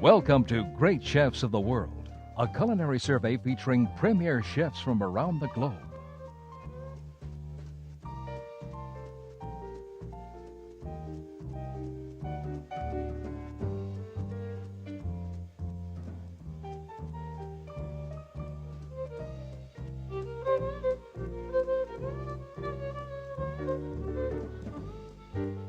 Welcome to Great Chefs of the World, a culinary survey featuring premier chefs from around the globe.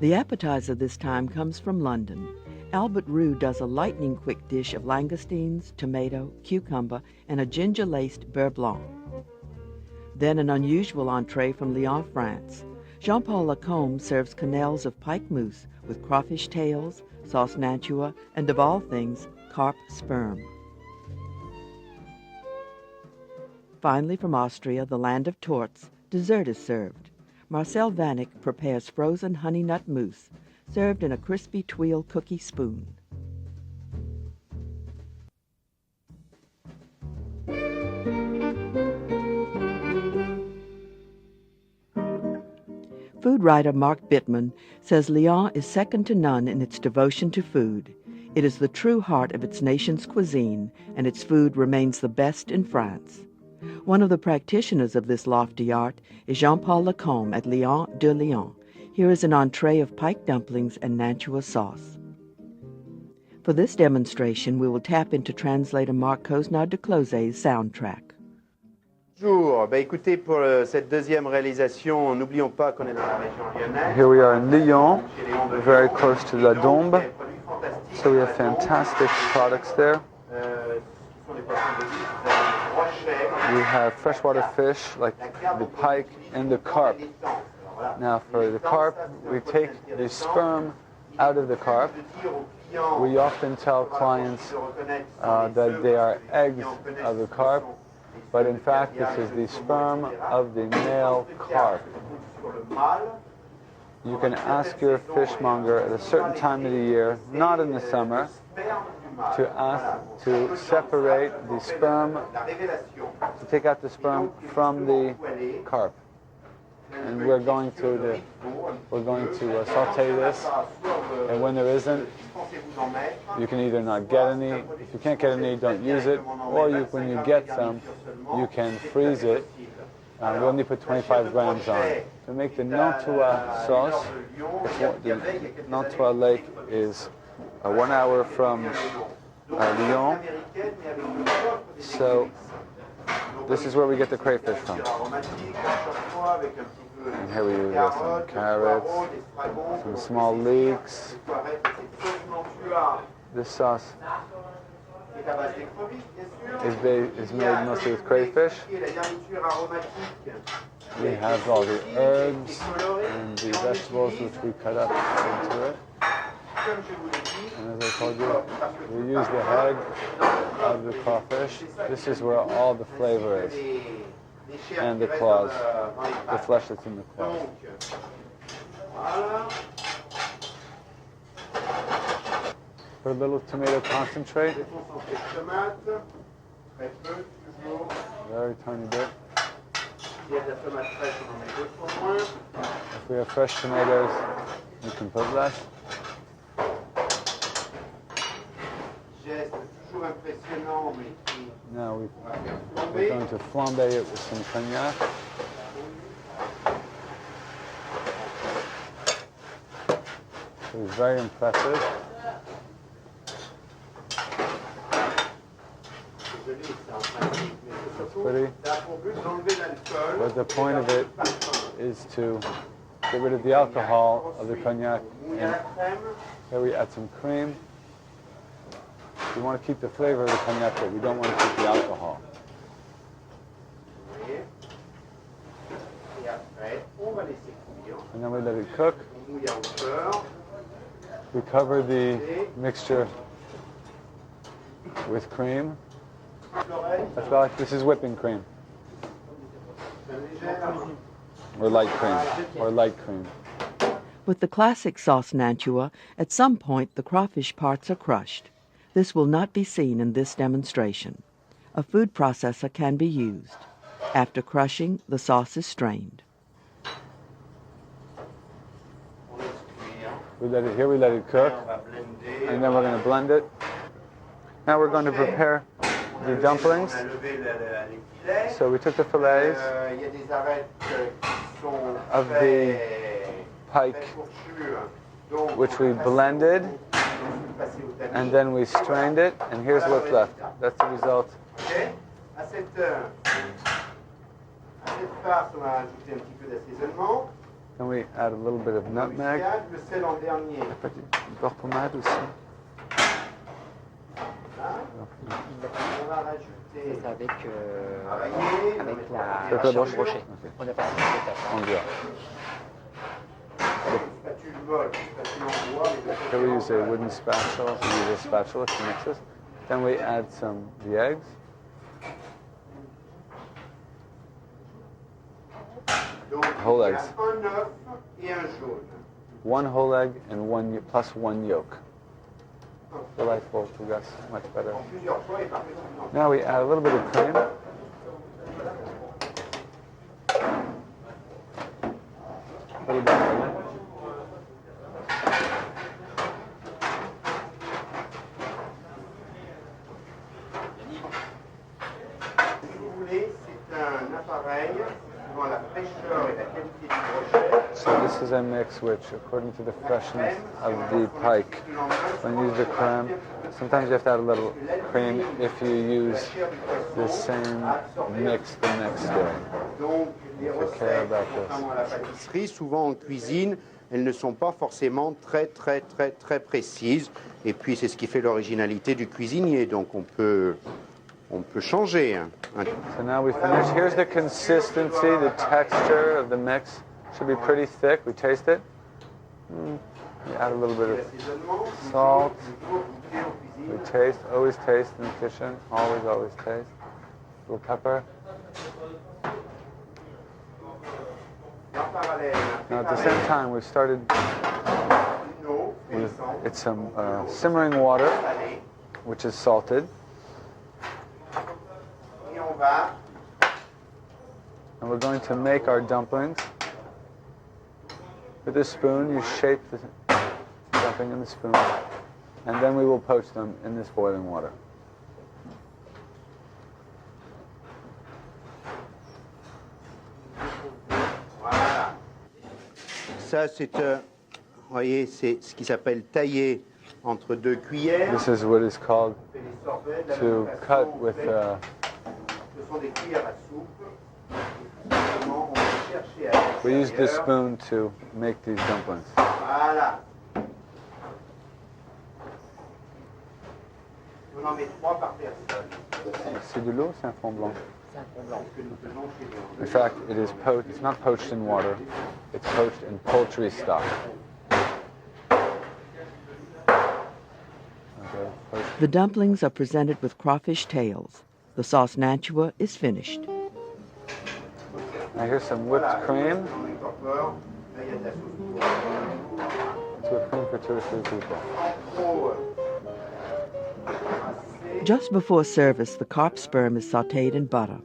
The appetizer this time comes from London. Albert Roux does a lightning-quick dish of langoustines, tomato, cucumber, and a ginger-laced beurre blanc. Then an unusual entree from Lyon, France. Jean-Paul Lacombe serves quenelles of pike mousse with crawfish tails, sauce Nantua, and of all things, carp sperm. Finally, from Austria, the land of torts, dessert is served. Marcel Vanek prepares frozen honey nut mousse, served in a crispy tuile cookie spoon. Food writer Mark Bittman says Lyon is second to none in its devotion to food. It is the true heart of its nation's cuisine, and its food remains the best in France. One of the practitioners of this lofty art is Jean-Paul Lacombe at LyonLyon. Here is an entree of pike dumplings and Nantua sauce. For this demonstration, we will tap into translator Marc Cosnard de Closet's soundtrack. Bonjour. Écoutez, pour cette deuxième réalisation, n'oublions pas qu'on est dans la région lyonnaise. Here we are in Lyon, very close to La Dumbe. So we have fantastic products there. We have freshwater fish like the pike and the carp. Now for the carp, we take the sperm out of the carp. We often tell clients that they are eggs of the carp, but in fact this is the sperm of the male carp. You can ask your fishmonger at a certain time of the year, not in the summer, to separate the sperm, to take out the sperm from the carp. And we're going to saute this, and when there isn't, you can either not get any. If you can't get any, don't use it, or when you get some, you can freeze it. We only put 25 grams on. To make the Nantua sauce, the Nantua lake is 1 hour from Lyon, so this is where we get the crayfish from. And here we use some carrots, some small leeks. This sauce is made mostly with crayfish. We have all the herbs and the vegetables which we cut up into it. And as I told you, we use the head of the crawfish. This is where all the flavor is. And the claws, the flesh that's in the claws. Put a little tomato concentrate. Very tiny bit. If we have fresh tomatoes, we can put less. Now we're going to flambe it with some cognac. So it's very impressive. It's pretty. But the point of it is to get rid of the alcohol of the cognac. And here we add some cream. We want to keep the flavor of the cognac, but we don't want to keep the alcohol. And then we let it cook. We cover the mixture with cream. I feel like this is whipping cream. Or light cream. With the classic sauce Nantua, at some point the crawfish parts are crushed. This will not be seen in this demonstration. A food processor can be used. After crushing, the sauce is strained. We let it cook, and then we're going to blend it. Now we're going to prepare the dumplings. So we took the fillets of the pike, which we blended, and then we strained it, and here's what's left. That's the result. Then we add a little bit of nutmeg. Beurre pommade aussi. C'est avec la charge brochet. On a pas On dira. Here we use a wooden spatula. We use a spatula to mix this. Then we add the eggs. Whole eggs. One whole egg and plus one yolk. Delightful to us, much better. Now we add a little bit of cream. A little bit of cream. So this is a mix which, according to the freshness of the pike, when you use the creme, sometimes you have to add a little cream if you use the same mix the next day. If you care about this. Souvent en cuisine, elles ne sont pas forcément très précises. Et puis c'est ce qui fait l'originalité du cuisinier. Donc on peut changer. So now we finish. Here's the consistency, the texture of the mix. Should be pretty thick. We taste it. We add a little bit of salt. We taste, always taste in the kitchen. Always taste. A little pepper. Now at the same time, we've started with some simmering water, which is salted. And we're going to make our dumplings. With a spoon, you shape the dumpling in the spoon, and then we will poach them in this boiling water. Ça, voyez, c'est ce qui s'appelle tailler entre deux cuillères. This is what is called to cut with. We use this spoon to make these dumplings. Voilà. On en met 3 par personne. C'est de l'eau, c'est un fond blanc. C'est un fond blanc. In fact, it is poached. It's not poached in water. It's poached in poultry stock. Okay, The dumplings are presented with crawfish tails. The sauce Nantua is finished. Now here's some whipped cream. It's whipped cream for 2 or 3 people. Just before service, the carp sperm is sautéed in butter.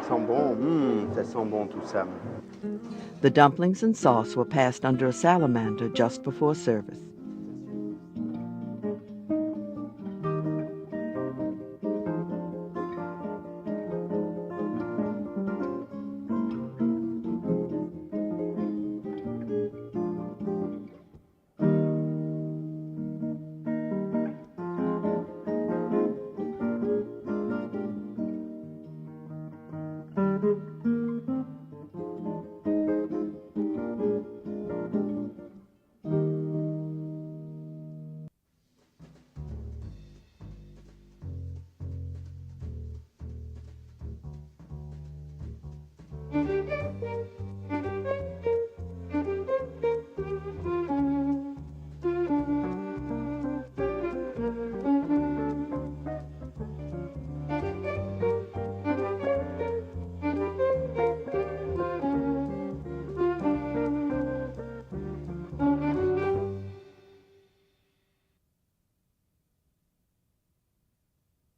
Ça sent bon, ça sent bon tout ça. The dumplings and sauce were passed under a salamander just before service.